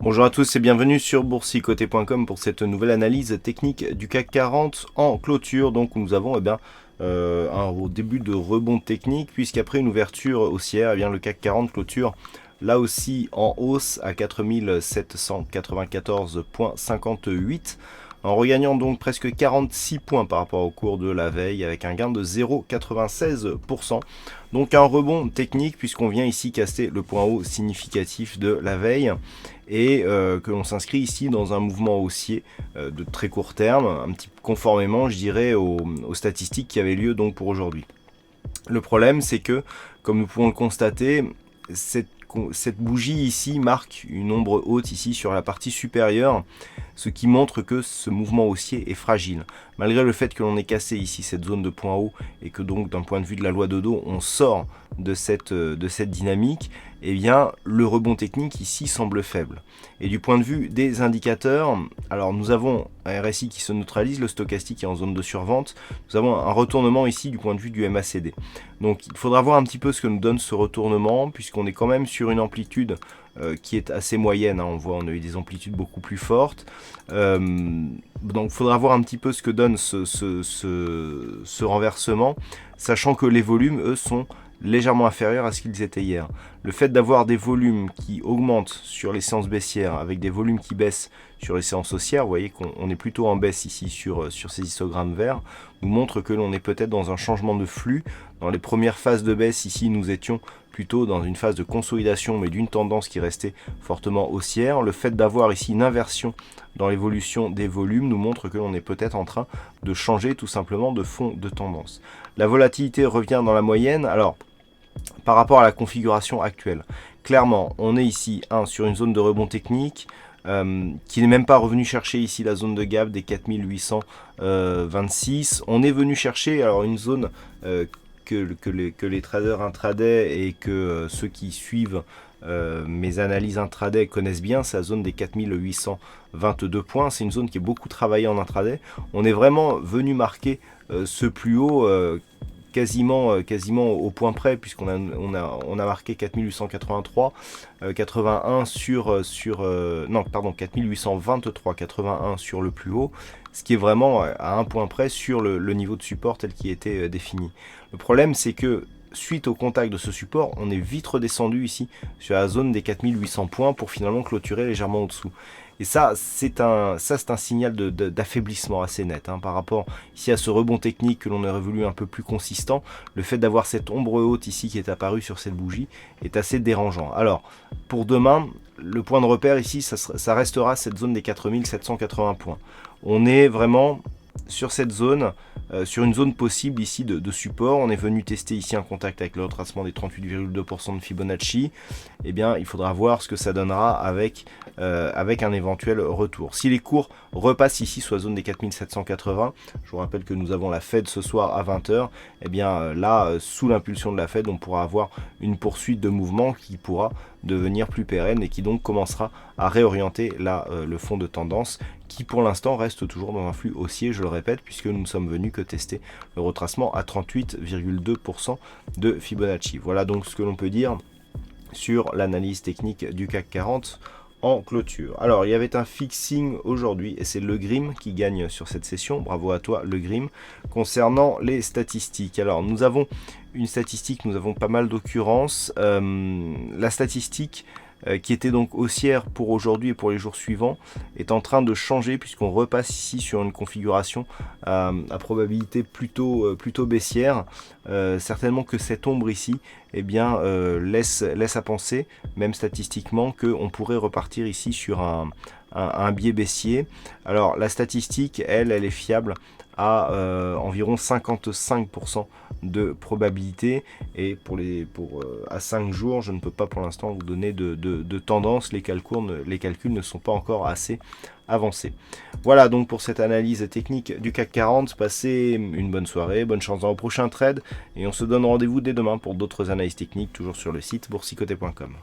Bonjour à tous et bienvenue sur boursicoté.com pour cette nouvelle analyse technique du CAC 40 en clôture. Donc nous avons au début de rebond technique, puisqu'après une ouverture haussière, le CAC 40 clôture là aussi en hausse à 4794,58 en regagnant donc presque 46 points par rapport au cours de la veille, avec un gain de 0,96%. Donc un rebond technique, puisqu'on vient ici casser le point haut significatif de la veille, et que l'on s'inscrit ici dans un mouvement haussier de très court terme, un petit peu conformément, je dirais, aux statistiques qui avaient lieu donc pour aujourd'hui. Le problème, c'est que, comme nous pouvons le constater, cette bougie ici marque une ombre haute ici sur la partie supérieure, ce qui montre que ce mouvement haussier est fragile. Malgré le fait que l'on ait cassé ici cette zone de point haut et que donc d'un point de vue de la loi de Dodo, on sort de cette dynamique, eh bien le rebond technique ici semble faible. Et du point de vue des indicateurs, alors nous avons un RSI qui se neutralise, le stochastique est en zone de survente, nous avons un retournement ici du point de vue du MACD. Donc il faudra voir un petit peu ce que nous donne ce retournement, puisqu'on est quand même sur une amplitude qui est assez moyenne, hein. On a eu des amplitudes beaucoup plus fortes. Donc il faudra voir un petit peu ce que donne ce renversement, sachant que les volumes, eux, sont légèrement inférieurs à ce qu'ils étaient hier. Le fait d'avoir des volumes qui augmentent sur les séances baissières avec des volumes qui baissent sur les séances haussières, vous voyez qu'on est plutôt en baisse ici sur ces histogrammes verts, nous montre que l'on est peut-être dans un changement de flux. Dans les premières phases de baisse ici, nous étions plutôt dans une phase de consolidation, mais d'une tendance qui restait fortement haussière. Le fait d'avoir ici une inversion dans l'évolution des volumes nous montre que l'on est peut-être en train de changer tout simplement de fond de tendance. La volatilité revient dans la moyenne. Alors, par rapport à la configuration actuelle, clairement, on est ici sur une zone de rebond technique qui n'est même pas revenu chercher ici la zone de gap des 4826. On est venu chercher alors une zone que les traders intraday et que ceux qui suivent mes analyses intraday connaissent bien, c'est la zone des 4822 points. C'est une zone qui est beaucoup travaillée en intraday. On est vraiment venu marquer ce plus haut quasiment au point près, puisqu'on a marqué 4883, 81 4823, 81 sur le plus haut, ce qui est vraiment à un point près sur le niveau de support tel qu'il était défini. Le problème, c'est que suite au contact de ce support, on est vite redescendu ici sur la zone des 4800 points pour finalement clôturer légèrement au-dessous. Et ça, c'est un signal d'affaiblissement assez net par rapport ici à ce rebond technique que l'on aurait voulu un peu plus consistant. Le fait d'avoir cette ombre haute ici qui est apparue sur cette bougie est assez dérangeant. Alors, pour demain, le point de repère ici, ça restera cette zone des 4780 points. On est vraiment sur cette zone, sur une zone possible ici de support. On est venu tester ici un contact avec le retracement des 38,2% de Fibonacci. Eh bien, il faudra voir ce que ça donnera avec un éventuel retour. Si les cours repassent ici sur la zone des 4780, je vous rappelle que nous avons la Fed ce soir à 20h, eh bien là, sous l'impulsion de la Fed, on pourra avoir une poursuite de mouvement qui pourra devenir plus pérenne et qui donc commencera à réorienter le fond de tendance qui pour l'instant reste toujours dans un flux haussier, je le répète, puisque nous ne sommes venus que tester le retracement à 38,2% de Fibonacci. Voilà donc ce que l'on peut dire sur l'analyse technique du CAC 40 en clôture. Alors, il y avait un fixing aujourd'hui et c'est Le Grim qui gagne sur cette session. Bravo à toi, Le Grim. Concernant les statistiques, alors nous avons une statistique, nous avons pas mal d'occurrences. La statistique qui était donc haussière pour aujourd'hui et pour les jours suivants, est en train de changer puisqu'on repasse ici sur une configuration à probabilité plutôt baissière. Certainement que cette ombre ici laisse à penser, même statistiquement, qu'on pourrait repartir ici sur un biais baissier. Alors la statistique, elle est fiable à environ 55% de probabilité, et à 5 jours, je ne peux pas pour l'instant vous donner de tendance. Les calculs ne sont pas encore assez avancés. Voilà donc pour cette analyse technique du CAC 40. Passez une bonne soirée, bonne chance dans le prochain trade, et on se donne rendez-vous dès demain pour d'autres analyses techniques, toujours sur le site boursicoté.com.